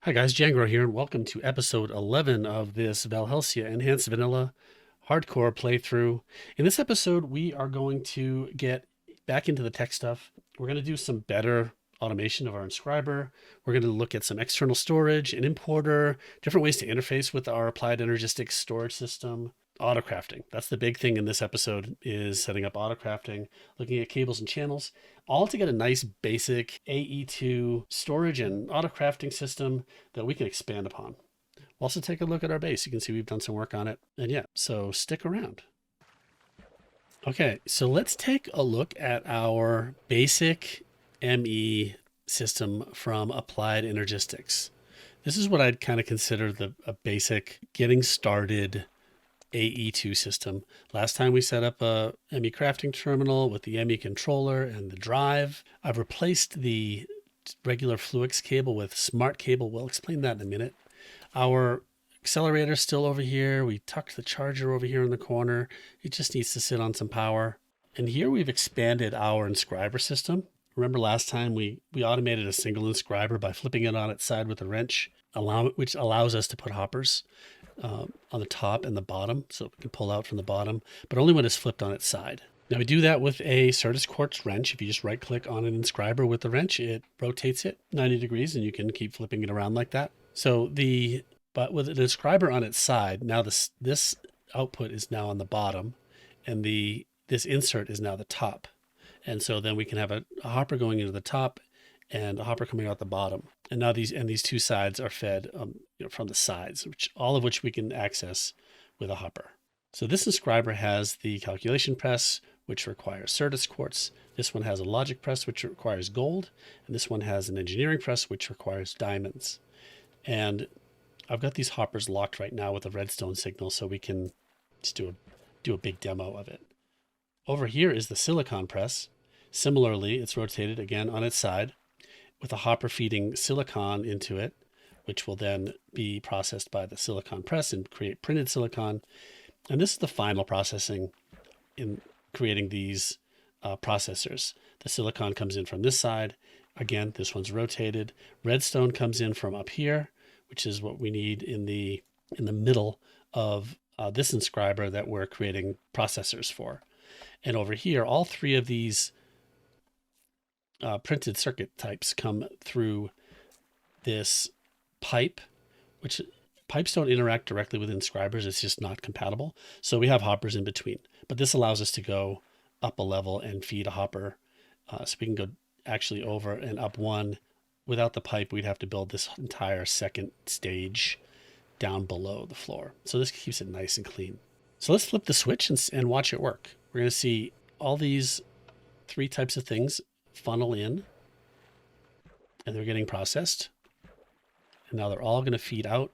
Hi guys, Jangro here, and welcome to episode 11 of this Valhelsia Enhanced Vanilla hardcore playthrough. In this episode, we are going to get back into the tech stuff. We're going to do some better automation of our inscriber. We're going to look at some external storage, an importer, different ways to interface with our Applied Energistics storage system. Autocrafting. That's the big thing in this episode, is setting up autocrafting, looking at cables and channels, all to get a nice basic AE2 storage and autocrafting system that we can expand upon. We'll also take a look at our base. You can see we've done some work on it. And yeah, so stick around. Okay, so let's take a look at our basic ME system from Applied Energistics. This is what I'd kind of consider a basic getting started AE2 system. Last time we set up a ME crafting terminal with the ME controller and the drive. I've replaced the regular Fluix cable with smart cable. We'll explain that in a minute. Our accelerator still over here. We tucked the charger over here in the corner. It just needs to sit on some power. And here we've expanded our inscriber system. Remember last time we automated a single inscriber by flipping it on its side with a wrench, which allows us to put hoppers on the top and the bottom, so we can pull out from the bottom, but only when it's flipped on its side. Now we do that with a Certus quartz wrench. If you just right click on an inscriber with the wrench, it rotates it 90 degrees and you can keep flipping it around like that. But with an inscriber on its side, now this output is now on the bottom and this insert is now the top. And so then we can have a hopper going into the top and a hopper coming out the bottom. And now these two sides are fed from the sides, all of which we can access with a hopper. So this inscriber has the calculation press, which requires Certus quartz. This one has a logic press, which requires gold. And this one has an engineering press, which requires diamonds. And I've got these hoppers locked right now with a redstone signal, so we can just do a big demo of it. Over here is the silicon press. Similarly, it's rotated again on its side with a hopper feeding silicon into it, which will then be processed by the silicon press and create printed silicon. And this is the final processing in creating these processors. The silicon comes in from this side. Again, this one's rotated. Redstone comes in from up here, which is what we need in the middle of this inscriber that we're creating processors for. And over here, all three of these printed circuit types come through this pipe, which pipes don't interact directly with inscribers. It's just not compatible. So we have hoppers in between, but this allows us to go up a level and feed a hopper. So we can go actually over and up one. Without the pipe, we'd have to build this entire second stage down below the floor. So this keeps it nice and clean. So let's flip the switch and watch it work. We're going to see all these three types of things funnel in, and they're getting processed. And now they're all going to feed out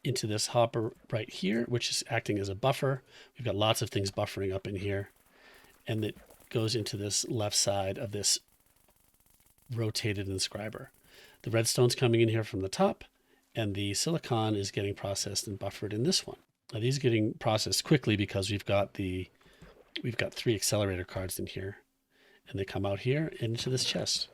into this hopper right here, which is acting as a buffer. We've got lots of things buffering up in here, and it goes into this left side of this rotated inscriber. The redstone's coming in here from the top, and the silicon is getting processed and buffered in this one. Now these are getting processed quickly because we've got three accelerator cards in here, and they come out here into this chest.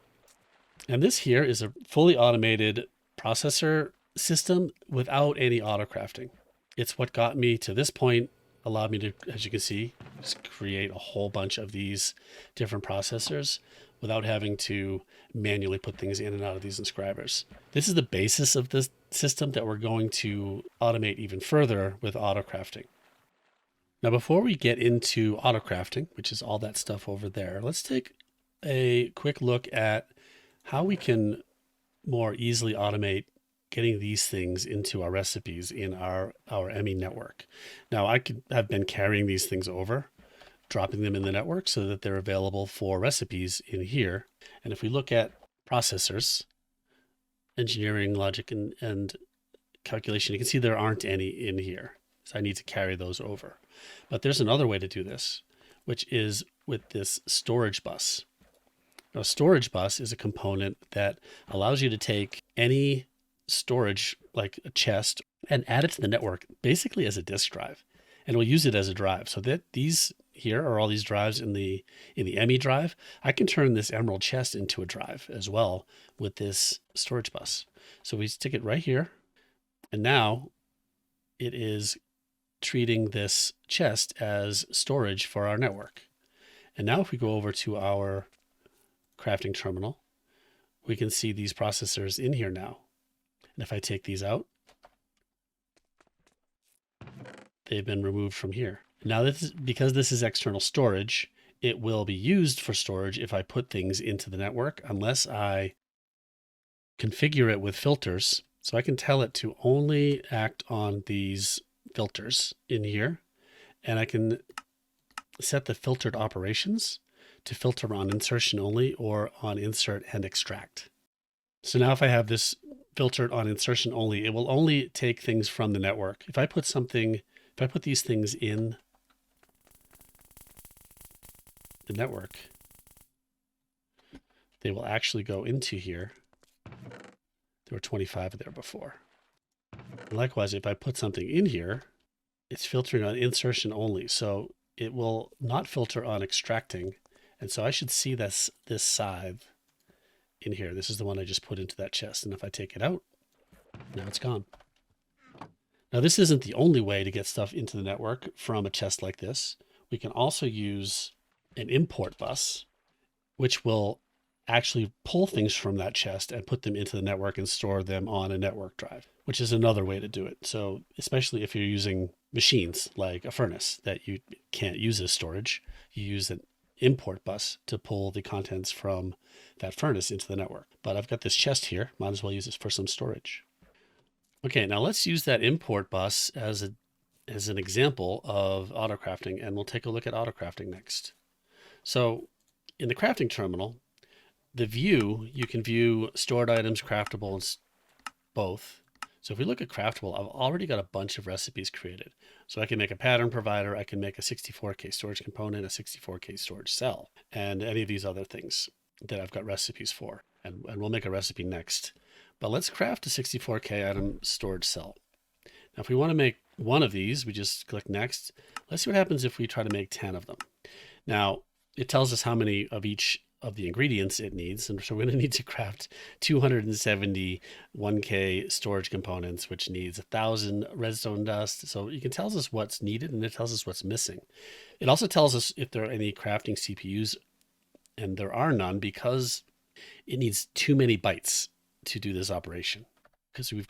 And this here is a fully automated processor system without any autocrafting. It's what got me to this point, allowed me to, as you can see, just create a whole bunch of these different processors without having to manually put things in and out of these inscribers. This is the basis of this system that we're going to automate even further with autocrafting. Now, before we get into autocrafting, which is all that stuff over there, let's take a quick look at how we can more easily automate getting these things into our recipes in our ME network. Now, I could have been carrying these things over, dropping them in the network so that they're available for recipes in here. And if we look at processors, engineering, logic, and calculation, you can see there aren't any in here. So I need to carry those over. But there's another way to do this, which is with this storage bus. Now, a storage bus is a component that allows you to take any storage, like a chest, and add it to the network basically as a disk drive. And we'll use it as a drive. So that these here are all these drives in the ME drive. I can turn this emerald chest into a drive as well with this storage bus. So we stick it right here. And now it is treating this chest as storage for our network. And now if we go over to our crafting terminal, we can see these processors in here now. And if I take these out, they've been removed from here. Now, because this is external storage, it will be used for storage if I put things into the network, unless I configure it with filters. So I can tell it to only act on these filters in here, and I can set the filtered operations to filter on insertion only or on insert and extract. So now if I have this filtered on insertion only, it will only take things from the network. If I put these things in the network, they will actually go into here. There were 25 there before. And likewise, if I put something in here, it's filtering on insertion only. So it will not filter on extracting. And so I should see this scythe in here. This is the one I just put into that chest. And if I take it out, now it's gone. Now this isn't the only way to get stuff into the network from a chest like this. We can also use an import bus, which will actually pull things from that chest and put them into the network and store them on a network drive, which is another way to do it. So especially if you're using machines like a furnace that you can't use as storage, you use an import bus to pull the contents from that furnace into the network. But I've got this chest here, might as well use this for some storage. Okay, now let's use that import bus as an example of autocrafting, and we'll take a look at autocrafting next. So in the crafting terminal, the view, you can view stored items, craftable, and both. So if we look at craftable, I've already got a bunch of recipes created. So I can make a pattern provider, I can make a 64K storage component, a 64K storage cell, and any of these other things that I've got recipes for. And we'll make a recipe next. But let's craft a 64K item storage cell. Now, if we want to make one of these, we just click next. Let's see what happens if we try to make 10 of them. Now, it tells us how many of each of the ingredients it needs. And so we're going to need to craft 270 1K storage components, which needs 1,000 redstone dust. So it tells us what's needed and it tells us what's missing. It also tells us if there are any crafting CPUs, and there are none because it needs too many bytes to do this operation. Because we've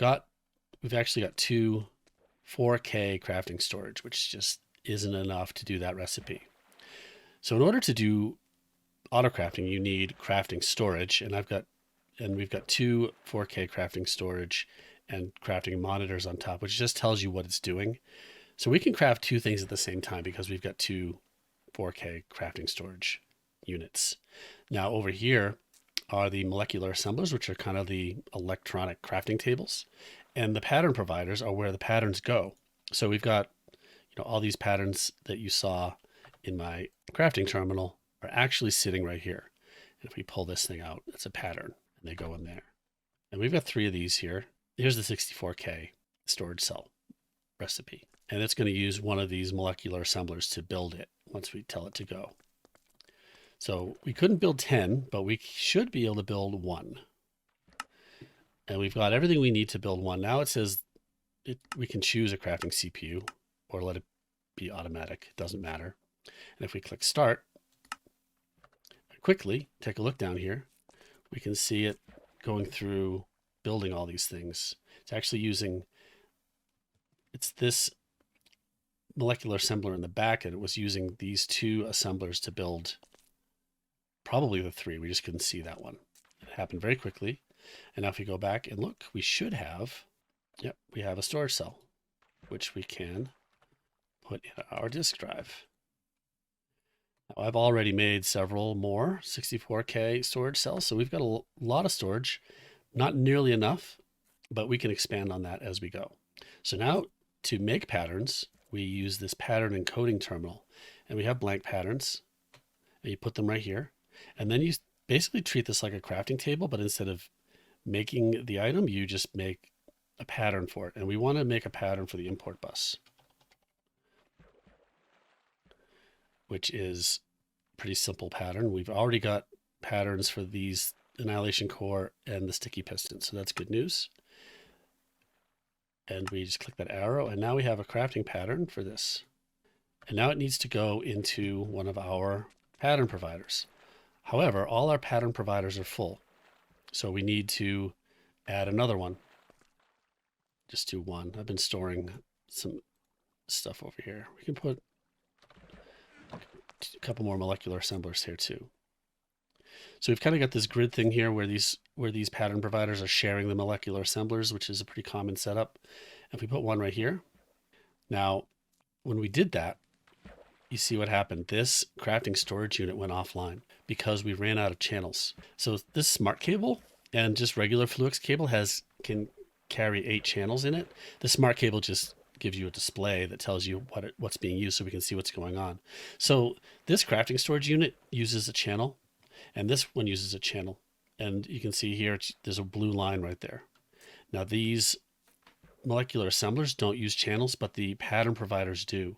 actually got two 4K crafting storage, which just isn't enough to do that recipe. So in order to do autocrafting, you need crafting storage, and we've got two 4K crafting storage and crafting monitors on top, which just tells you what it's doing. So we can craft two things at the same time because we've got two 4K crafting storage units. Now over here are the molecular assemblers, which are kind of the electronic crafting tables, and the pattern providers are where the patterns go. So we've got, all these patterns that you saw in my crafting terminal are actually sitting right here. And if we pull this thing out, it's a pattern and they go in there. And we've got 3 of these here. Here's the 64K storage cell recipe. And it's going to use one of these molecular assemblers to build it once we tell it to go. So we couldn't build 10, but we should be able to build 1. And we've got everything we need to build 1. Now it says we can choose a crafting CPU or let it be automatic. It doesn't matter. And if we click start, quickly take a look down here, we can see it going through building all these things. It's actually it's this molecular assembler in the back, and it was using these 2 assemblers to build probably the 3. We just couldn't see that one. It happened very quickly. And now if we go back and look, we should have, we have a storage cell, which we can put in our disk drive. Now, I've already made several more 64K storage cells, so we've got a lot of storage, not nearly enough, but we can expand on that as we go. So now to make patterns, we use this pattern encoding terminal, and we have blank patterns, and you put them right here. And then you basically treat this like a crafting table, but instead of making the item, you just make a pattern for it. And we want to make a pattern for the import bus, which is a pretty simple pattern. We've already got patterns for these annihilation core and the sticky piston. So that's good news. And we just click that arrow, and now we have a crafting pattern for this. And now it needs to go into one of our pattern providers. However, all our pattern providers are full. So we need to add another one. Just do one. I've been storing some stuff over here. We can put a couple more molecular assemblers here too. So we've kind of got this grid thing here where these pattern providers are sharing the molecular assemblers, which is a pretty common setup. If we put one right here, now when we did that, you see what happened. This crafting storage unit went offline because we ran out of channels. So this smart cable and just regular Fluix cable can carry 8 channels in it. The smart cable just gives you a display that tells you what's being used so we can see what's going on. So this crafting storage unit uses a channel, and this one uses a channel. And you can see here, there's a blue line right there. Now these molecular assemblers don't use channels, but the pattern providers do.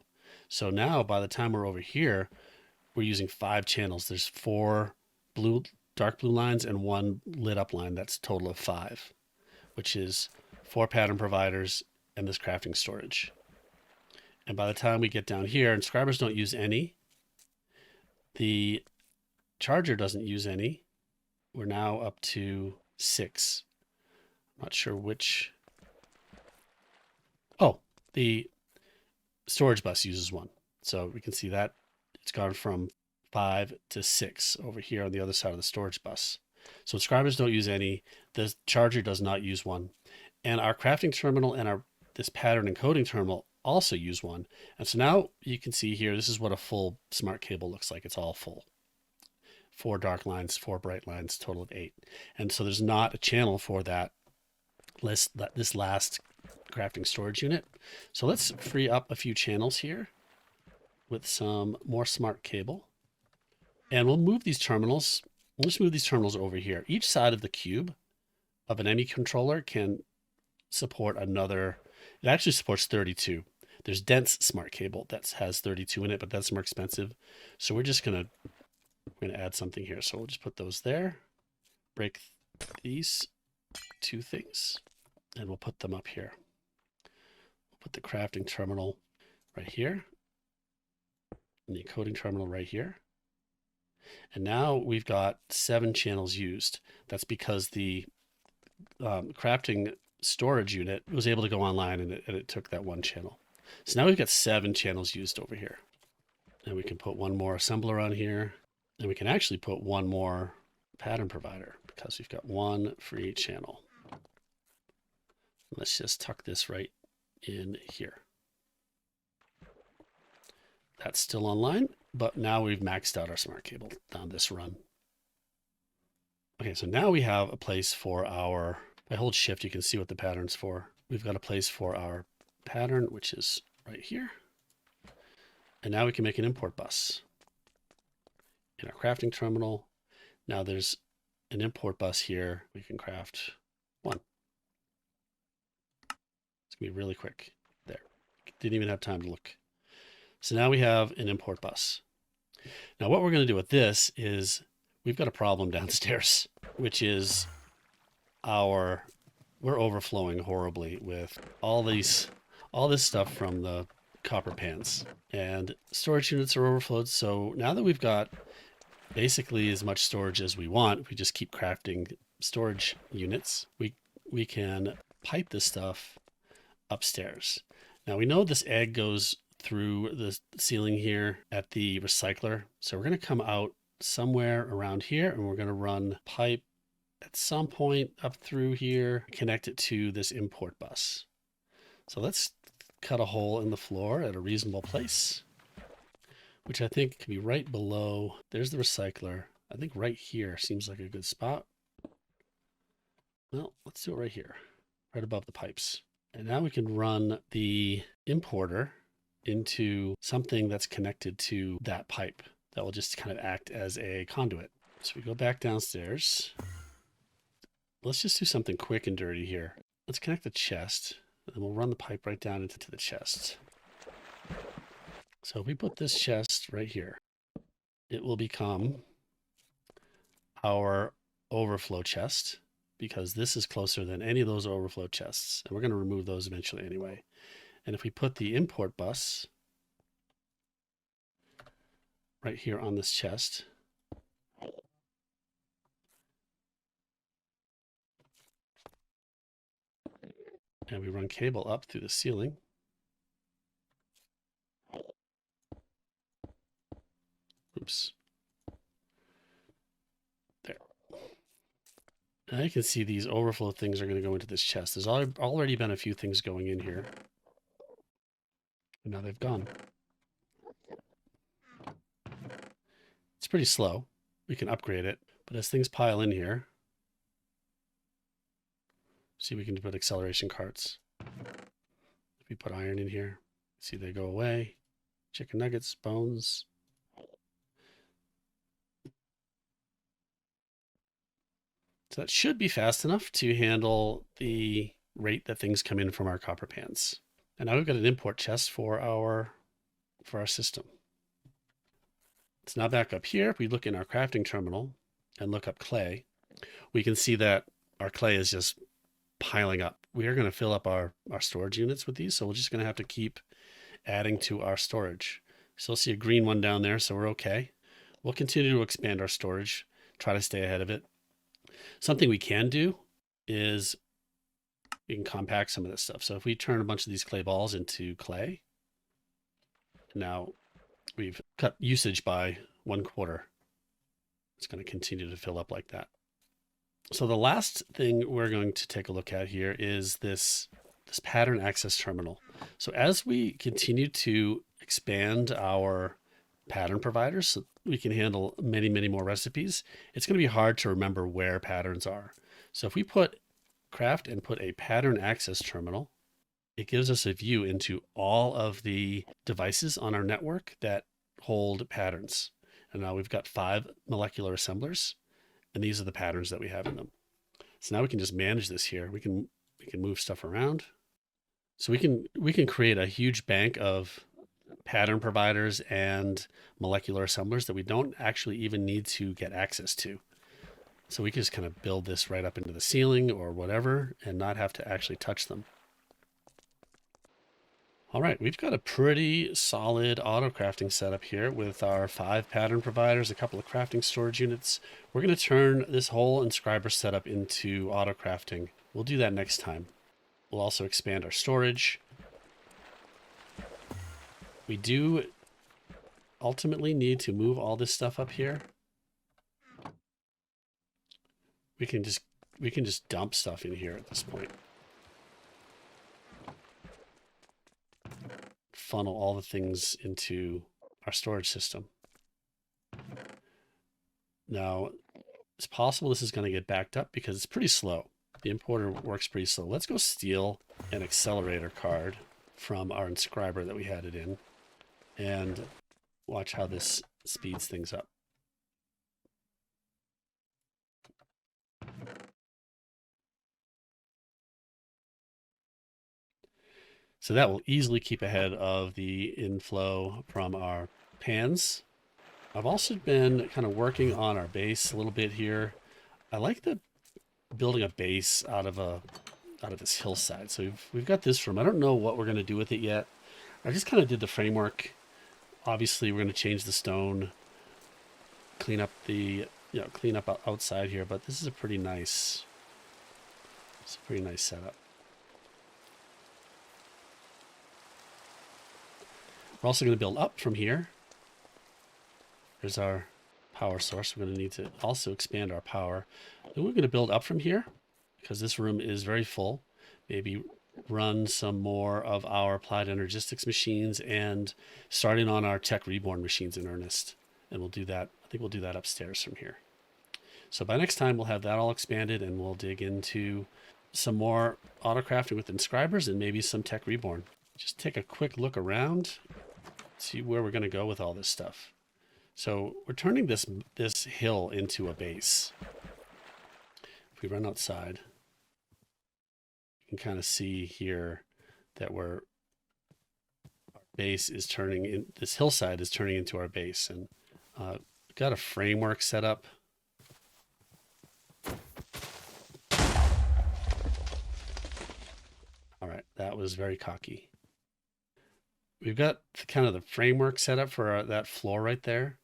So now by the time we're over here, we're using 5 channels. There's 4 dark blue lines and 1 lit up line. That's a total of 5, which is 4 pattern providers and this crafting storage. And by the time we get down here, Inscribers don't use any. The charger doesn't use any. We're now up to 6. I'm not sure which. Oh, the storage bus uses 1. So we can see that it's gone from 5 to 6 over here on the other side of the storage bus. So Inscribers don't use any. The charger does not use 1. And our crafting terminal and this pattern encoding terminal also use 1. And so now you can see here, this is what a full smart cable looks like. It's all full. 4 dark lines, 4 bright lines, total of 8. And so there's not a channel for this last crafting storage unit. So let's free up a few channels here with some more smart cable. And we'll move these terminals. We'll just move these terminals over here. Each side of the cube of an ME controller can support another. It actually supports 32. There's dense smart cable that has 32 in it, but that's more expensive. So we're going to add something here. So we'll just put those there, break these 2 things, and we'll put them up here. We'll put the crafting terminal right here and the encoding terminal right here. And now we've got 7 channels used. That's because the crafting storage unit was able to go online and it took that 1 channel. So now we've got 7 channels used over here. And we can put 1 more assembler on here. And we can actually put 1 more pattern provider because we've got 1 for each channel. Let's just tuck this right in here. That's still online, but now we've maxed out our smart cable down this run. Okay, so now we have a place for our, if I hold shift, you can see what the pattern's for. We've got a place for our pattern, which is right here. And now we can make an import bus in our crafting terminal. Now there's an import bus here. We can craft 1. It's gonna be really quick. There, didn't even have time to look. So now we have an import bus. Now what we're going to do with this is we've got a problem downstairs, which is we're overflowing horribly with all this stuff from the copper pans, and storage units are overflowed. So now that we've got basically as much storage as we want, if we just keep crafting storage units, we can pipe this stuff upstairs. Now we know this egg goes through the ceiling here at the recycler. So we're going to come out somewhere around here and we're going to run pipe at some point up through here, connect it to this import bus. So let's cut a hole in the floor at a reasonable place, which I think can be right below. There's the recycler. I think right here seems like a good spot. Well, let's do it right here, right above the pipes. And now we can run the importer into something that's connected to that pipe that will just kind of act as a conduit. So we go back downstairs. Let's just do something quick and dirty here. Let's connect the chest and we'll run the pipe right down into the chest. So if we put this chest right here, it will become our overflow chest because this is closer than any of those overflow chests. And we're going to remove those eventually anyway. And if we put the import bus right here on this chest, and we run cable up through the ceiling, oops, there. Now you can see these overflow things are going to go into this chest. There's already been a few things going in here. And now they've gone. It's pretty slow. We can upgrade it. But as things pile in here, see, we can put acceleration carts. If we put iron in here, see they go away. Chicken nuggets, bones. So that should be fast enough to handle the rate that things come in from our copper pans. And now we've got an import chest for our system. It's now back up here. If we look in our crafting terminal and look up clay, we can see that our clay is just piling up. We are going to fill up our storage units with these, so we're just going to have to keep adding to our storage. So you'll see a green one down there, so we're okay. We'll continue to expand our storage, try to stay ahead of it. Something we can do is we can compact some of this stuff. So if we turn a bunch of these clay balls into clay, now we've cut usage by 1/4. It's going to continue to fill up like that. So the last thing we're going to take a look at here is this pattern access terminal. So as we continue to expand our pattern providers so we can handle many, many more recipes, it's going to be hard to remember where patterns are. So if we craft and put a pattern access terminal, it gives us a view into all of the devices on our network that hold patterns. And now we've got 5 molecular assemblers, and these are the patterns that we have in them. So now we can just manage this here. We can move stuff around. So we can create a huge bank of pattern providers and molecular assemblers that we don't actually even need to get access to. So we can just kind of build this right up into the ceiling or whatever and not have to actually touch them. All right, we've got a pretty solid auto crafting setup here with our 5 pattern providers, a couple of crafting storage units. We're going to turn this whole Inscriber setup into auto crafting. We'll do that next time. We'll also expand our storage. We do ultimately need to move all this stuff up here. We can just dump stuff in here at this point. Funnel all the things into our storage system. Now, it's possible this is going to get backed up because it's pretty slow. The importer works pretty slow. Let's go steal an accelerator card from our inscriber that we had it in and watch how this speeds things up. So that will easily keep ahead of the inflow from our pans. I've also been kind of working on our base a little bit here. I like building a base out of this hillside. So we've got this room. I don't know what we're going to do with it yet. I just kind of did the framework. Obviously, we're going to change the stone, clean up outside here. But this is a pretty nice. It's a pretty nice setup. We're also going to build up from here. There's our power source. We're going to need to also expand our power. Then we're going to build up from here because this room is very full. Maybe run some more of our Applied Energistics machines and starting on our Tech Reborn machines in earnest. And we'll do that. I think we'll do that upstairs from here. So by next time, we'll have that all expanded and we'll dig into some more auto crafting with Inscribers and maybe some Tech Reborn. Just take a quick look around, see where we're going to go with all this stuff. So we're turning this hill into a base. If we run outside, you can kind of see here that our base is turning in. This hillside is turning into our base, and we've got a framework set up. That was very cocky. We've got kind of the framework set up for that floor right there.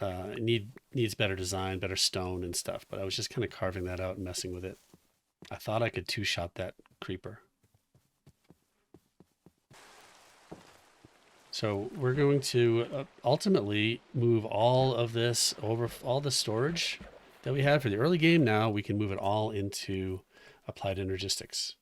It needs better design, better stone and stuff, but I was just kind of carving that out and messing with it. I thought I could two-shot that creeper. So we're going to ultimately move all of this over, all the storage that we had for the early game. Now we can move it all into Applied Energistics.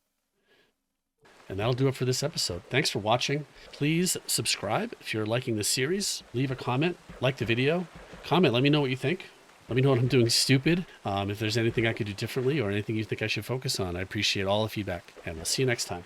And that'll do it for this episode. Thanks for watching. Please subscribe if you're liking this series. Leave a comment, like the video. Comment, let me know what you think. Let me know what I'm doing stupid. If there's anything I could do differently or anything you think I should focus on. I appreciate all the feedback, and I'll see you next time.